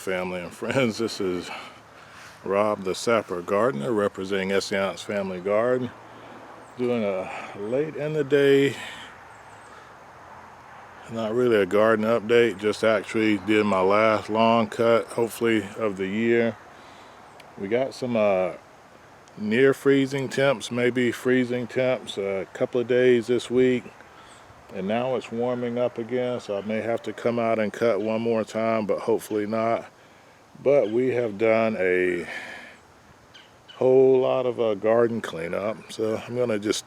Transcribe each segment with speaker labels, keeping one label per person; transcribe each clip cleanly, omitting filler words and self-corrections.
Speaker 1: family and friends. This is Rob the Sapper gardener representing Essayons Family Garden, doing a late in the day, not really a garden update, just actually did my last lawn cut, hopefully of the year. We got some near freezing temps, maybe freezing temps, a couple of days this week. And now it's warming up again, so I may have to come out and cut one more time, but hopefully not. But we have done a whole lot of garden cleanup. So I'm gonna just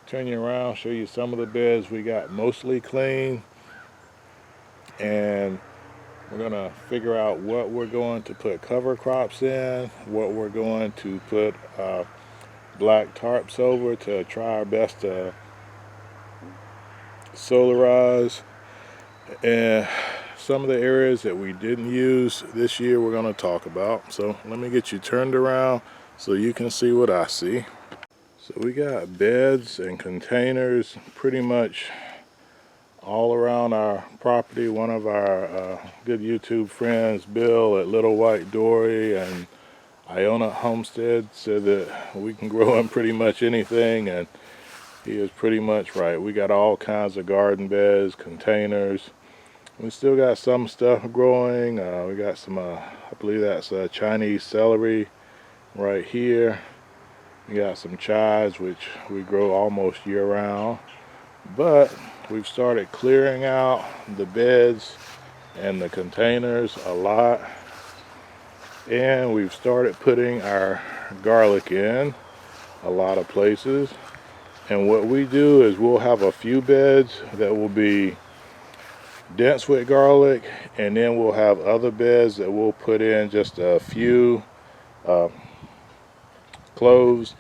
Speaker 1: turn you around, show you some of the beds we got mostly clean. And we're gonna figure out what we're going to put cover crops in, what we're going to put black tarps over to try our best to solarize, and some of the areas that we didn't use this year we're going to talk about. So let me get you turned around so you can see what I see. So we got beds and containers pretty much all around our property. One of our good YouTube friends, Bill at Little White Dory and Iona Homestead, said that we can grow in pretty much anything, and he is pretty much right. We got all kinds of garden beds, containers. We still got some stuff growing. We got some, I believe that's Chinese celery right here. We got some chives, which we grow almost year round. But we've started clearing out the beds and the containers a lot. And we've started putting our garlic in a lot of places. And what we do is we'll have a few beds that will be dense with garlic, and then we'll have other beds that we'll put in just a few cloves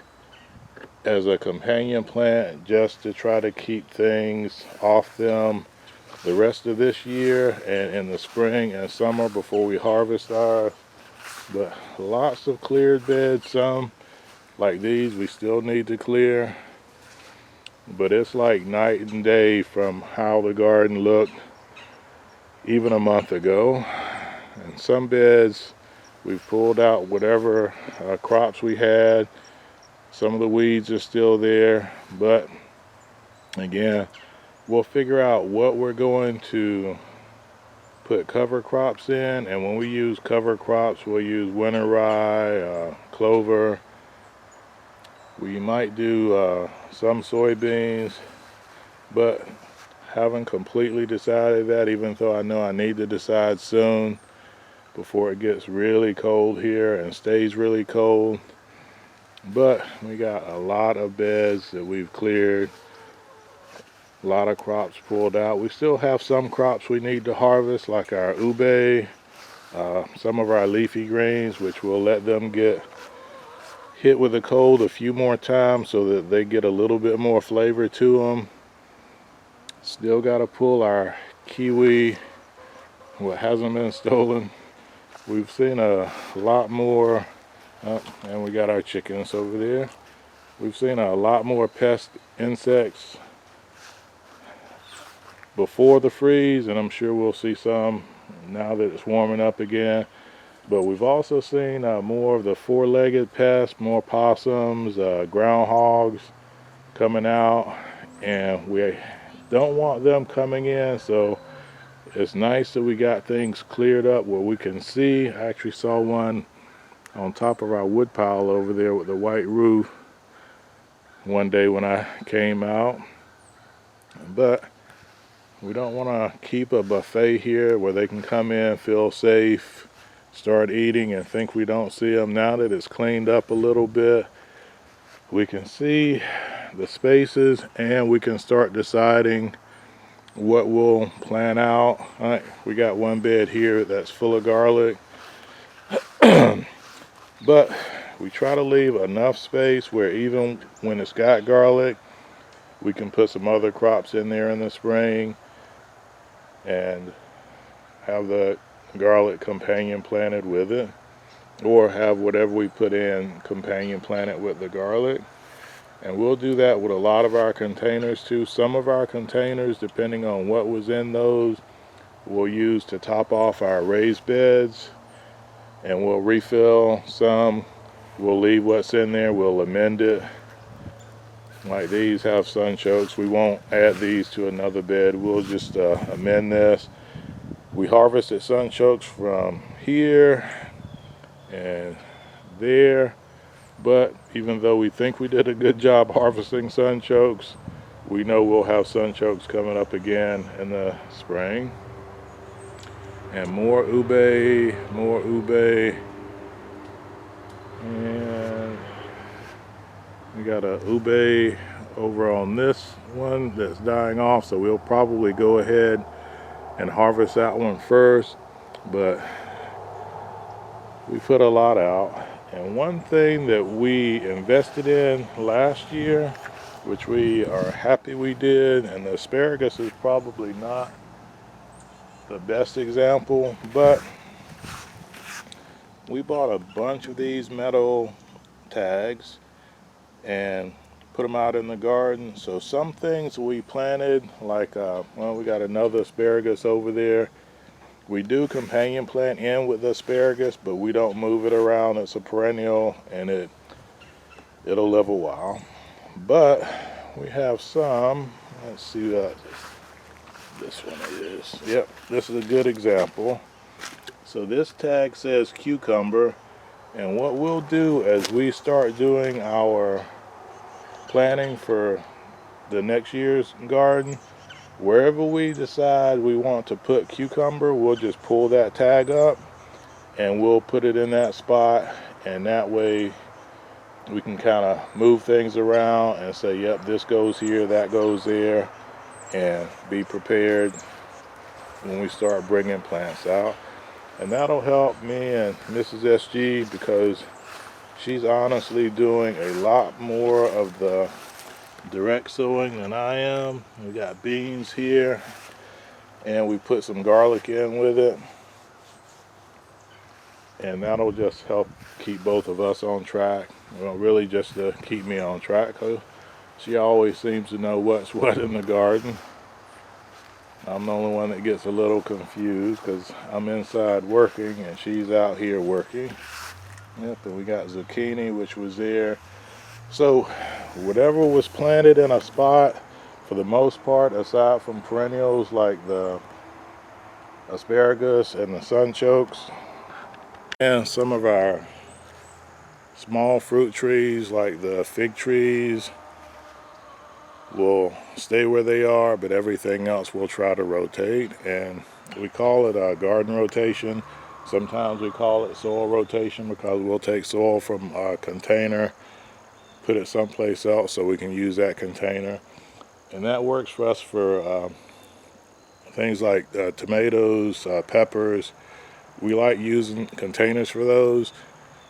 Speaker 1: as a companion plant, just to try to keep things off them the rest of this year and in the spring and summer before we harvest ours. But lots of cleared beds. Some like these we still need to clear. But it's like night and day from how the garden looked even a month ago. And some beds we've pulled out whatever crops we had. Some of the weeds are still there, but again, we'll figure out what we're going to put cover crops in. And when we use cover crops, we'll use winter rye, clover. We might do some soybeans, but haven't completely decided that, even though I know I need to decide soon before it gets really cold here and stays really cold. But we got a lot of beds that we've cleared, a lot of crops pulled out. We still have some crops we need to harvest, like our ube, some of our leafy greens, which we'll let them get hit with the cold a few more times so that they get a little bit more flavor to them. Still got to pull our kiwi, what hasn't been stolen. We've seen a lot more, and we got our chickens over there. We've seen a lot more pest insects before the freeze, and I'm sure we'll see some now that it's warming up again. But we've also seen more of the four-legged pests, more possums, groundhogs coming out, and we don't want them coming in. So it's nice that we got things cleared up where we can see. I actually saw one on top of our wood pile over there with the white roof one day when I came out. But we don't want to keep a buffet here where they can come in, feel safe, start eating, and think we don't see them. Now that it's cleaned up a little bit, we can see the spaces and we can start deciding what we'll plan out. All right, we got one bed here that's full of garlic, but we try to leave enough space where even when it's got garlic, we can put some other crops in there in the spring and have the garlic companion planted with it, or have whatever we put in companion planted with the garlic. And we'll do that with a lot of our containers too. Some of our containers, depending on what was in those, we'll use to top off our raised beds, and we'll refill some. We'll leave what's in there, we'll amend it. Like these have sunchokes, we won't add these to another bed, we'll just amend this. We harvested sunchokes from here and there, but even though we think we did a good job harvesting sunchokes, we know we'll have sunchokes coming up again in the spring. And more ube, and we got a ube over on this one that's dying off, so we'll probably go ahead and harvest that one first. But we put a lot out. And one thing that we invested in last year, which we are happy we did, and the asparagus is probably not the best example, but we bought a bunch of these metal tags and put them out in the garden. So some things we planted, like well, we got another asparagus over there. We do companion plant in with the asparagus, but we don't move it around. It's a perennial, and it'll live a while. But we have some. Let's see what this one is. Yep, this is a good example. So this tag says cucumber, and what we'll do as we start doing our planning for the next year's garden, wherever we decide we want to put cucumber, we'll just pull that tag up and we'll put it in that spot, and that way we can kind of move things around and say, yep, this goes here, that goes there, and be prepared when we start bringing plants out. And that'll help me and Mrs. SG, because she's honestly doing a lot more of the direct sowing than I am. We got beans here, and we put some garlic in with it, and that'll just help keep both of us on track. Well, really just to keep me on track, because she always seems to know what's what in the garden. I'm the only one that gets a little confused because I'm inside working and she's out here working. Yep, and we got zucchini, which was there. So whatever was planted in a spot, for the most part, aside from perennials like the asparagus and the sunchokes, and some of our small fruit trees like the fig trees, will stay where they are, but everything else we'll try to rotate. And we call it a garden rotation. Sometimes we call it soil rotation, because we'll take soil from a container, put it someplace else so we can use that container. And that works for us for things like tomatoes, peppers. We like using containers for those.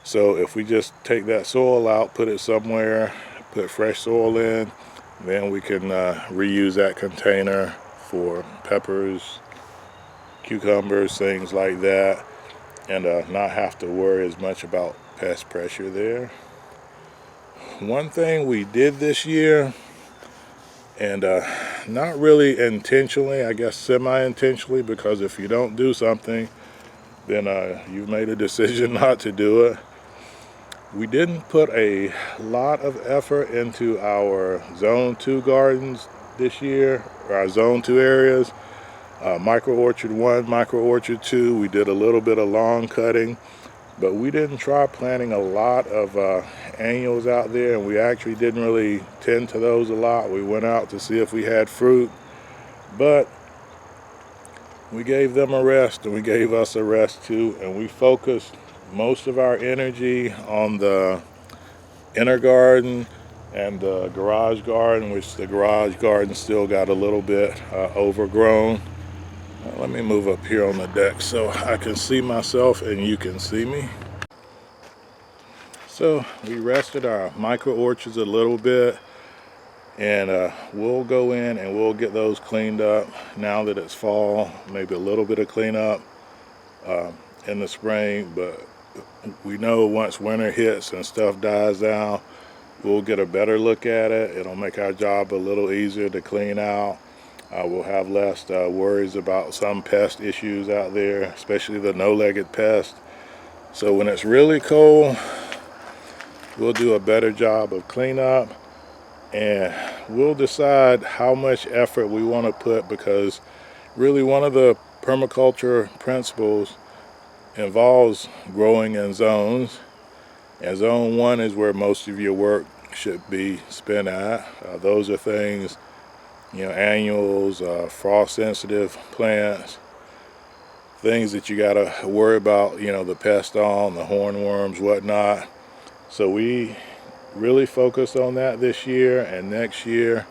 Speaker 1: So if we just take that soil out, put it somewhere, put fresh soil in, then we can reuse that container for peppers, cucumbers, things like that, and not have to worry as much about pest pressure there. One thing we did this year, and not really intentionally, I guess semi-intentionally, because if you don't do something, then you've made a decision not to do it. We didn't put a lot of effort into our Zone 2 gardens this year, or our Zone 2 areas. Micro Orchard 1, Micro Orchard 2, we did a little bit of lawn cutting, but we didn't try planting a lot of annuals out there, and we actually didn't really tend to those a lot. We went out to see if we had fruit, but we gave them a rest, and we gave us a rest too, and we focused most of our energy on the inner garden and the garage garden, which the garage garden still got a little bit overgrown. Let me move up here on the deck so I can see myself and you can see me. So we rested our micro orchards a little bit, and we'll go in and we'll get those cleaned up now that it's fall. Maybe a little bit of cleanup in the spring, but we know once winter hits and stuff dies down, we'll get a better look at it. It'll make our job a little easier to clean out. We'll have less worries about some pest issues out there, especially the no-legged pest. So when it's really cold, we'll do a better job of cleanup, and we'll decide how much effort we want to put, because really one of the permaculture principles involves growing in zones, and zone 1 is where most of your work should be spent at. Those are things, annuals, frost sensitive plants, things that you got to worry about, the pest on, the hornworms, whatnot. So we really focused on that this year, and next year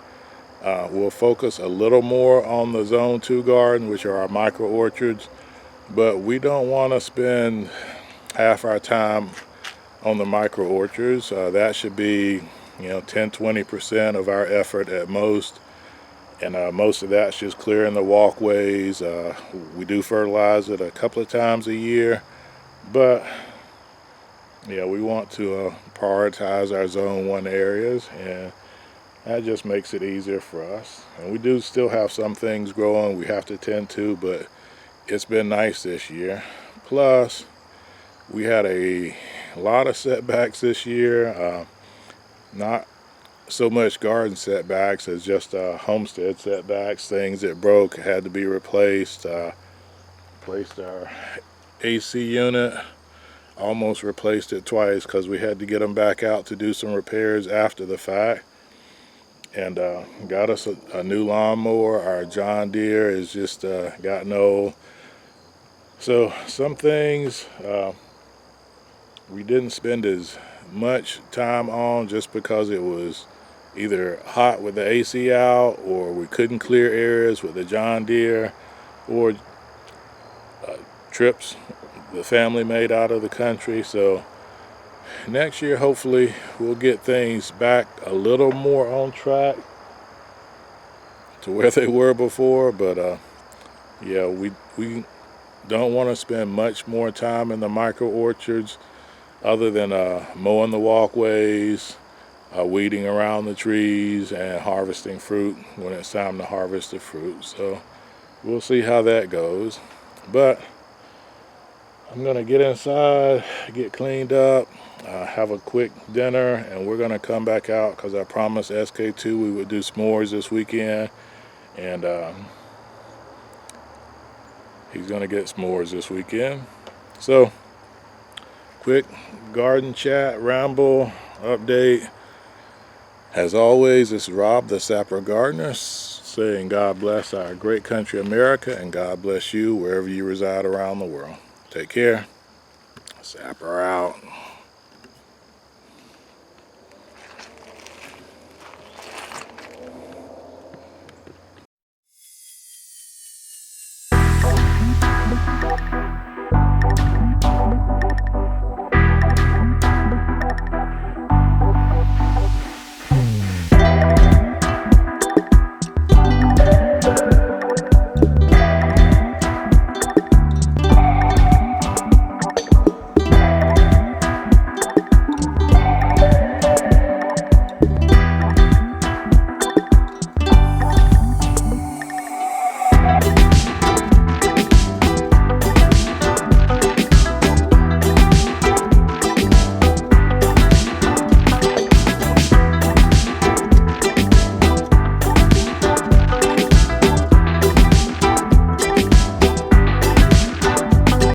Speaker 1: we'll focus a little more on the zone 2 garden, which are our micro orchards, but we don't want to spend half our time on the micro orchards. That should be 10-20% of our effort at most, and most of that's just clearing the walkways. We do fertilize it a couple of times a year, but we want to prioritize our zone 1 areas, and that just makes it easier for us. And we do still have some things growing we have to tend to, but it's been nice this year. Plus, we had a lot of setbacks this year. Not so much garden setbacks as just homestead setbacks, things that broke, had to be replaced. Replaced our AC unit, almost replaced it twice because we had to get them back out to do some repairs after the fact. And got us a new lawnmower. Our John Deere is just gotten old. So some things we didn't spend as much time on just because it was either hot with the AC out, or we couldn't clear areas with the John Deere, or trips the family made out of the country. So next year hopefully we'll get things back a little more on track to where they were before. But yeah, we don't want to spend much more time in the micro orchards other than mowing the walkways, weeding around the trees, and harvesting fruit when it's time to harvest the fruit. So we'll see how that goes. But I'm gonna get inside, get cleaned up, have a quick dinner, and we're gonna come back out because I promised SK2 we would do s'mores this weekend, and he's gonna get s'mores this weekend. So quick garden chat, ramble, update. As always, this is Rob, the Sapper Gardener, saying God bless our great country America, and God bless you wherever you reside around the world. Take care. Sapper out.